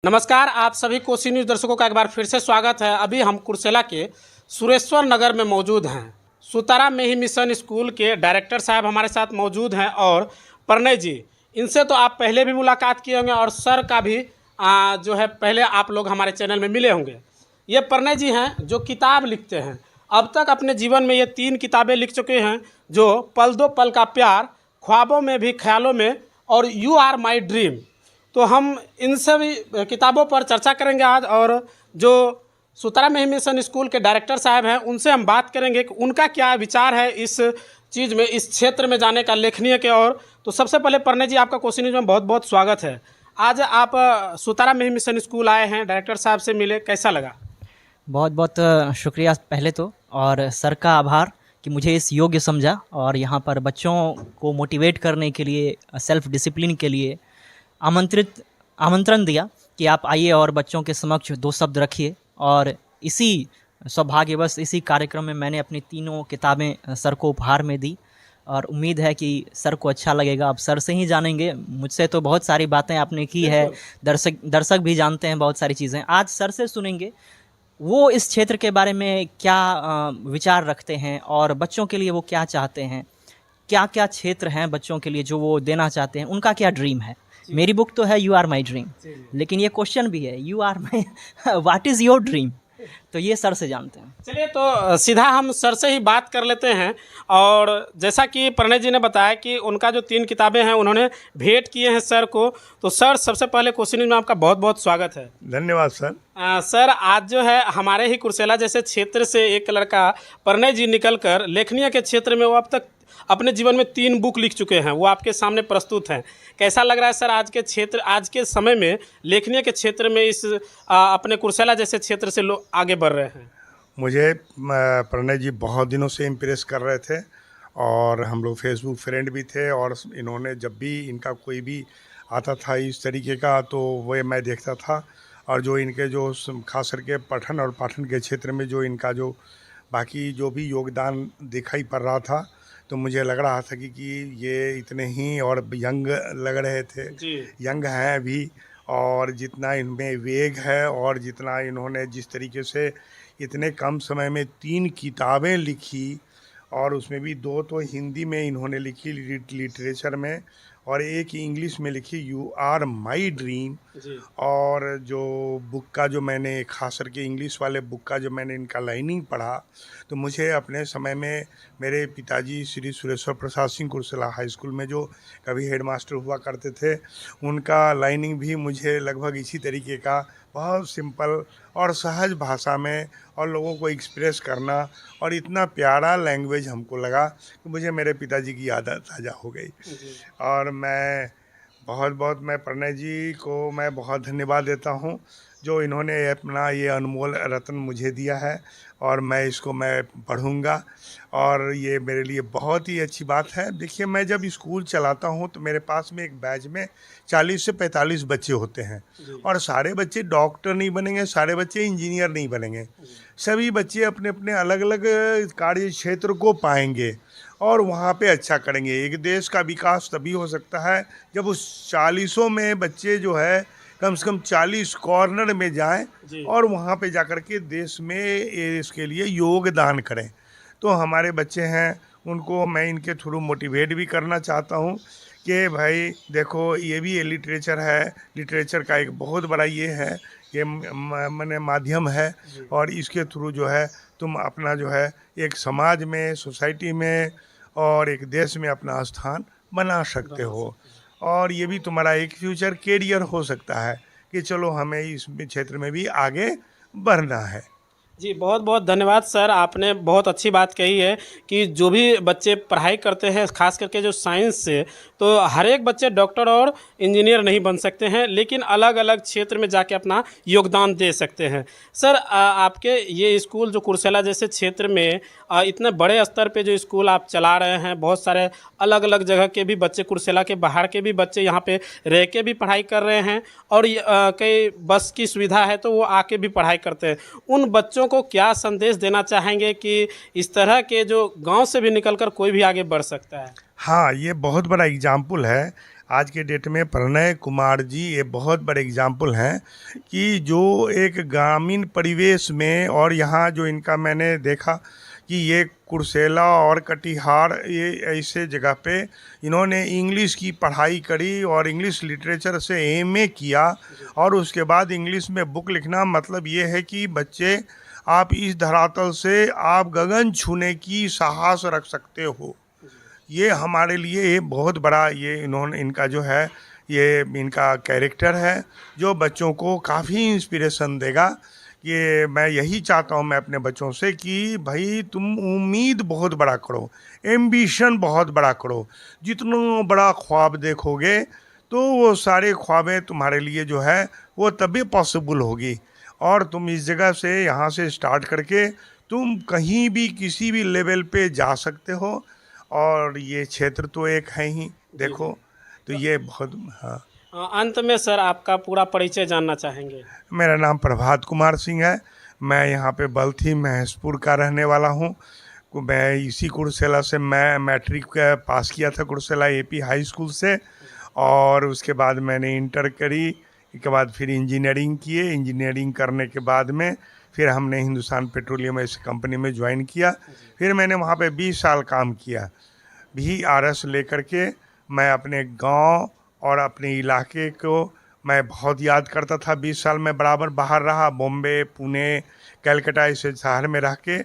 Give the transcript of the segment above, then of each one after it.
नमस्कार, आप सभी कोसी न्यूज़ दर्शकों का एक बार फिर से स्वागत है। अभी हम कुर्सेला के सुरेश्वर नगर में मौजूद हैं। सुतारा में ही मिशन स्कूल के डायरेक्टर साहब हमारे साथ मौजूद हैं और प्रणय जी, इनसे तो आप पहले भी मुलाकात किए होंगे और सर का भी जो है पहले आप लोग हमारे चैनल में मिले होंगे। ये प्रणय जी हैं जो किताब लिखते हैं। अब तक अपने जीवन में ये 3 किताबें लिख चुके हैं, जो पल दो पल का प्यार, ख्वाबों में भी ख्यालों में और यू आर माई ड्रीम। तो हम इन सभी किताबों पर चर्चा करेंगे आज, और जो सुतारा में ही मिशन स्कूल के डायरेक्टर साहब हैं उनसे हम बात करेंगे कि उनका क्या विचार है इस चीज़ में, इस क्षेत्र में जाने का, लेखनीय के। और तो सबसे पहले प्रणय जी, आपका कोसी न्यूज़ में बहुत बहुत स्वागत है। आज आप सुतारा में ही मिशन स्कूल आए हैं, डायरेक्टर साहब से मिले, कैसा लगा? बहुत बहुत शुक्रिया पहले तो, और सर का आभार कि मुझे इस योग्य समझा और यहाँ पर बच्चों को मोटिवेट करने के लिए, सेल्फ डिसिप्लिन के लिए आमंत्रण दिया कि आप आइए और बच्चों के समक्ष 2 शब्द रखिए। और इसी सौभाग्यवश इसी कार्यक्रम में मैंने अपनी 3 किताबें सर को उपहार में दी, और उम्मीद है कि सर को अच्छा लगेगा। आप सर से ही जानेंगे, मुझसे तो बहुत सारी बातें आपने की है, दर्शक भी जानते हैं बहुत सारी चीज़ें। आज सर से सुनेंगे वो इस क्षेत्र के बारे में क्या विचार रखते हैं और बच्चों के लिए वो क्या चाहते हैं, क्या क्या क्षेत्र हैं बच्चों के लिए जो वो देना चाहते हैं, उनका क्या ड्रीम है। मेरी बुक तो है यू आर माई ड्रीम, लेकिन ये क्वेश्चन भी है you are my what is your dream, तो ये सर से जानते हैं। चलिए, तो सीधा हम सर से ही बात कर लेते हैं। और जैसा कि प्रणय जी ने बताया कि उनका जो 3 किताबें हैं उन्होंने भेंट किए हैं सर को। तो सर, सबसे पहले कोसी न्यूज़ में आपका बहुत बहुत स्वागत है। धन्यवाद सर। सर, आज जो है हमारे ही कुर्सेला जैसे क्षेत्र से एक लड़का प्रणय जी निकलकर लेखनीय के क्षेत्र में, वो अब तक अपने जीवन में 3 बुक लिख चुके हैं, वो आपके सामने प्रस्तुत हैं। कैसा लग रहा है सर आज के क्षेत्र, आज के समय में लेखनीय के क्षेत्र में इस अपने कुर्सेला जैसे क्षेत्र से लोग आगे बढ़ रहे हैं? मुझे प्रणय जी बहुत दिनों से इम्प्रेस कर रहे थे, और हम लोग फेसबुक फ्रेंड भी थे, और इन्होंने जब भी इनका कोई भी आता था इस तरीके का तो वो मैं देखता था। और जो इनके जो खास करके पठन और पाठन के क्षेत्र में जो इनका जो बाकी जो भी योगदान दिखाई पड़ रहा था, तो मुझे लग रहा था कि ये इतने ही और यंग लग रहे थे जी। यंग हैं अभी, और जितना इनमें वेग है और जितना इन्होंने जिस तरीके से इतने कम समय में 3 किताबें लिखी, और उसमें भी 2 तो हिंदी में इन्होंने लिखी लिटरेचर में, और एक इंग्लिश में लिखी यू आर माई ड्रीम। और जो बुक का जो मैंने खास करके इंग्लिश वाले बुक का जो मैंने इनका लाइनिंग पढ़ा, तो मुझे अपने समय में मेरे पिताजी श्री सुरेश्वर प्रसाद सिंह कुर्सेला हाई स्कूल में जो कभी हेडमास्टर हुआ करते थे, उनका लाइनिंग भी मुझे लगभग इसी तरीके का, बहुत सिंपल और सहज भाषा में और लोगों को एक्सप्रेस करना, और इतना प्यारा लैंग्वेज हमको लगा कि मुझे मेरे पिताजी की याद ताज़ा हो गई। और मैं मैं प्रणय जी को मैं बहुत धन्यवाद देता हूँ, जो इन्होंने अपना ये अनमोल रत्न मुझे दिया है, और मैं इसको मैं पढ़ूँगा, और ये मेरे लिए बहुत ही अच्छी बात है। देखिए, मैं जब स्कूल चलाता हूँ तो मेरे पास में एक बैच में 40 से 45 बच्चे होते हैं, और सारे बच्चे डॉक्टर नहीं बनेंगे, सारे बच्चे इंजीनियर नहीं बनेंगे। सभी बच्चे अपने अपने अलग अलग कार्य क्षेत्र को पाएंगे और वहाँ पे अच्छा करेंगे। एक देश का विकास तभी हो सकता है जब उस 40 में बच्चे जो है कम से कम 40 कॉर्नर में जाएं और वहाँ पे जाकर के देश में इसके लिए योगदान करें। तो हमारे बच्चे हैं, उनको मैं इनके थ्रू मोटिवेट भी करना चाहता हूँ कि भाई देखो, ये भी लिटरेचर है, लिटरेचर का एक बहुत बड़ा ये है, ये माने माध्यम है, और इसके थ्रू जो है तुम अपना जो है एक समाज में, सोसाइटी में और एक देश में अपना स्थान बना सकते हो, और ये भी तुम्हारा एक फ्यूचर कैरियर हो सकता है कि चलो हमें इस क्षेत्र में भी आगे बढ़ना है। जी, बहुत बहुत धन्यवाद सर, आपने बहुत अच्छी बात कही है कि जो भी बच्चे पढ़ाई करते हैं, खास करके जो साइंस से, तो हर एक बच्चे डॉक्टर और इंजीनियर नहीं बन सकते हैं, लेकिन अलग अलग क्षेत्र में जाके अपना योगदान दे सकते हैं। सर, आपके ये स्कूल जो कुर्सेला जैसे क्षेत्र में इतने बड़े स्तर पे जो स्कूल आप चला रहे हैं, बहुत सारे अलग अलग जगह के भी बच्चे, कुर्सेला के बाहर के भी बच्चे यहाँ पे रह के भी पढ़ाई कर रहे हैं, और कई बस की सुविधा है तो वो आके भी पढ़ाई करते हैं। उन बच्चों को क्या संदेश देना चाहेंगे कि इस तरह के जो गांव से भी निकलकर कोई भी आगे बढ़ सकता है? हाँ, ये बहुत बड़ा एग्जाम्पल है। आज के डेट में प्रणय कुमार जी ये बहुत बड़े एग्जाम्पल हैं कि जो एक ग्रामीण परिवेश में, और यहाँ जो इनका मैंने देखा कि ये कुर्सेला और कटिहार ये ऐसे जगह पे इन्होंने इंग्लिश की पढ़ाई करी और इंग्लिश लिटरेचर से एमए किया, और उसके बाद इंग्लिश में बुक लिखना। मतलब ये है कि बच्चे, आप इस धरातल से आप गगन छूने की साहस रख सकते हो। ये हमारे लिए बहुत बड़ा, ये इनका जो है ये इनका कैरेक्टर है जो बच्चों को काफ़ी इंस्पिरेशन देगा। कि मैं यही चाहता हूँ मैं अपने बच्चों से कि भाई तुम उम्मीद बहुत बड़ा करो, एम्बिशन बहुत बड़ा करो। जितना बड़ा ख्वाब देखोगे तो वो सारे ख्वाबें तुम्हारे लिए जो है वो तभी पॉसिबल होगी। और तुम इस जगह से, यहाँ से स्टार्ट करके तुम कहीं भी किसी भी लेवल पे जा सकते हो। और ये क्षेत्र तो एक है ही, देखो तो ये बहुत। हाँ, अंत में सर आपका पूरा परिचय जानना चाहेंगे। मेरा नाम प्रभात कुमार सिंह है। मैं यहाँ पे बल्थी महेशपुर का रहने वाला हूँ। मैं इसी कुर्सेला से मैं मैट्रिक पास किया था, कुर्सेला एपी हाई स्कूल से। और उसके बाद मैंने इंटर करी, इसके बाद फिर इंजीनियरिंग किए। इंजीनियरिंग करने के बाद में फिर हमने हिंदुस्तान पेट्रोलियम ऐसी कंपनी में ज्वाइन किया। फिर मैंने वहाँ पे 20 साल काम किया। VRS लेकर के मैं अपने गांव और अपने इलाके को मैं बहुत याद करता था। 20 साल में बराबर बाहर रहा, बॉम्बे, पुणे, कलकत्ता ऐसे शहर में रह के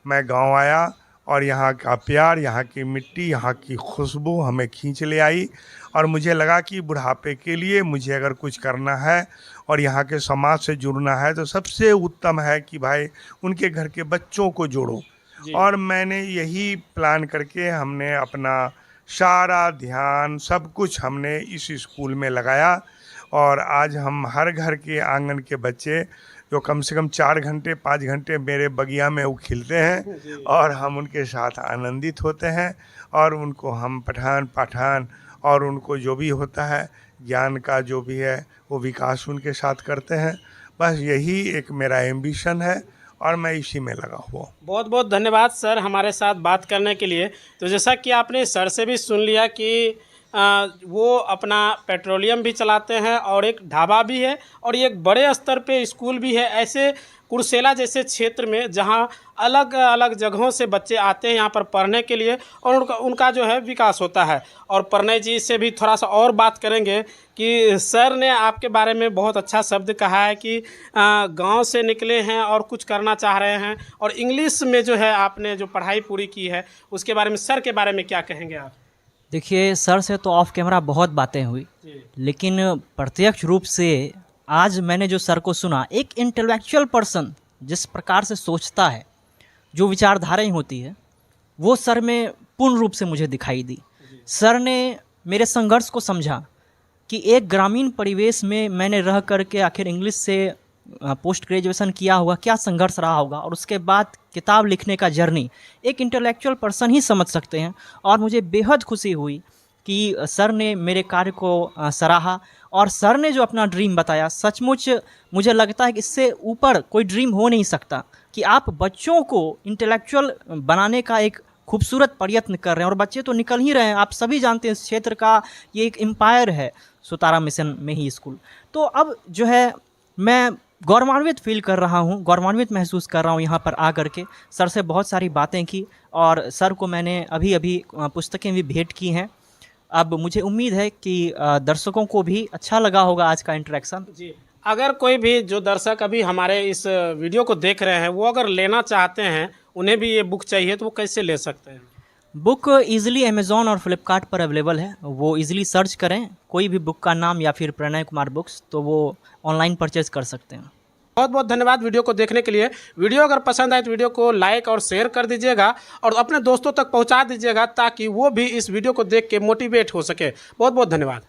मैं गांव आया, और यहाँ का प्यार, यहाँ की मिट्टी, यहाँ की खुशबू हमें खींच ले आई। और मुझे लगा कि बुढ़ापे के लिए मुझे अगर कुछ करना है और यहाँ के समाज से जुड़ना है तो सबसे उत्तम है कि भाई उनके घर के बच्चों को जोड़ो। और मैंने यही प्लान करके हमने अपना सारा ध्यान, सब कुछ हमने इस स्कूल में लगाया। और आज हम हर घर के आंगन के बच्चे जो कम से कम 4 घंटे 5 घंटे मेरे बगिया में वो खिलते हैं, और हम उनके साथ आनंदित होते हैं। और उनको हम पठन पाठन और उनको जो भी होता है ज्ञान का जो भी है वो विकास उनके साथ करते हैं। बस यही एक मेरा एम्बिशन है और मैं इसी में लगा हुआ। बहुत बहुत धन्यवाद सर हमारे साथ बात करने के लिए। तो जैसा कि आपने सर से भी सुन लिया कि वो अपना पेट्रोलियम भी चलाते हैं और एक ढाबा भी है और ये एक बड़े स्तर पे स्कूल भी है। ऐसे कुर्सेला जैसे क्षेत्र में जहाँ अलग अलग जगहों से बच्चे आते हैं यहाँ पर पढ़ने के लिए और उनका जो है विकास होता है। और प्रणय जी से भी थोड़ा सा और बात करेंगे कि सर ने आपके बारे में बहुत अच्छा शब्द कहा है कि गांव से निकले हैं और कुछ करना चाह रहे हैं, और इंग्लिश में जो है आपने जो पढ़ाई पूरी की है उसके बारे में सर के बारे में क्या कहेंगे आप? देखिए, सर से तो ऑफ कैमरा बहुत बातें हुई, लेकिन प्रत्यक्ष रूप से आज मैंने जो सर को सुना, एक इंटेलेक्चुअल पर्सन जिस प्रकार से सोचता है, जो विचारधाराएं होती है, वो सर में पूर्ण रूप से मुझे दिखाई दी। सर ने मेरे संघर्ष को समझा कि एक ग्रामीण परिवेश में मैंने रह करके आखिर इंग्लिश से पोस्ट ग्रेजुएशन किया होगा, क्या संघर्ष रहा होगा, और उसके बाद किताब लिखने का जर्नी एक इंटेलेक्चुअल पर्सन ही समझ सकते हैं। और मुझे बेहद खुशी हुई कि सर ने मेरे कार्य को सराहा, और सर ने जो अपना ड्रीम बताया, सचमुच मुझे लगता है कि इससे ऊपर कोई ड्रीम हो नहीं सकता कि आप बच्चों को इंटेलेक्चुअल बनाने का एक खूबसूरत प्रयत्न कर रहे हैं। और बच्चे तो निकल ही रहे हैं, आप सभी जानते हैं इस क्षेत्र का ये एक एम्पायर है सुतारा मिशन में ही स्कूल। तो अब जो है मैं गौरवान्वित फील कर रहा हूँ, गौरवान्वित महसूस कर रहा हूँ यहाँ पर आकर के। सर से बहुत सारी बातें की और सर को मैंने अभी पुस्तकें भी भेंट की हैं। अब मुझे उम्मीद है कि दर्शकों को भी अच्छा लगा होगा आज का इंटरेक्शन। जी, अगर कोई भी जो दर्शक अभी हमारे इस वीडियो को देख रहे हैं वो अगर लेना चाहते हैं, उन्हें भी ये बुक चाहिए, तो वो कैसे ले सकते हैं? बुक इजीली अमेज़ॉन और फ्लिपकार्ट पर अवेलेबल है, वो इजीली सर्च करें कोई भी बुक का नाम या फिर प्रणय कुमार बुक्स, तो वो ऑनलाइन परचेज कर सकते हैं। बहुत बहुत धन्यवाद वीडियो को देखने के लिए। वीडियो अगर पसंद आए तो वीडियो को लाइक और शेयर कर दीजिएगा और अपने दोस्तों तक पहुंचा दीजिएगा ताकि वो भी इस वीडियो को देख के मोटिवेट हो सके। बहुत बहुत धन्यवाद।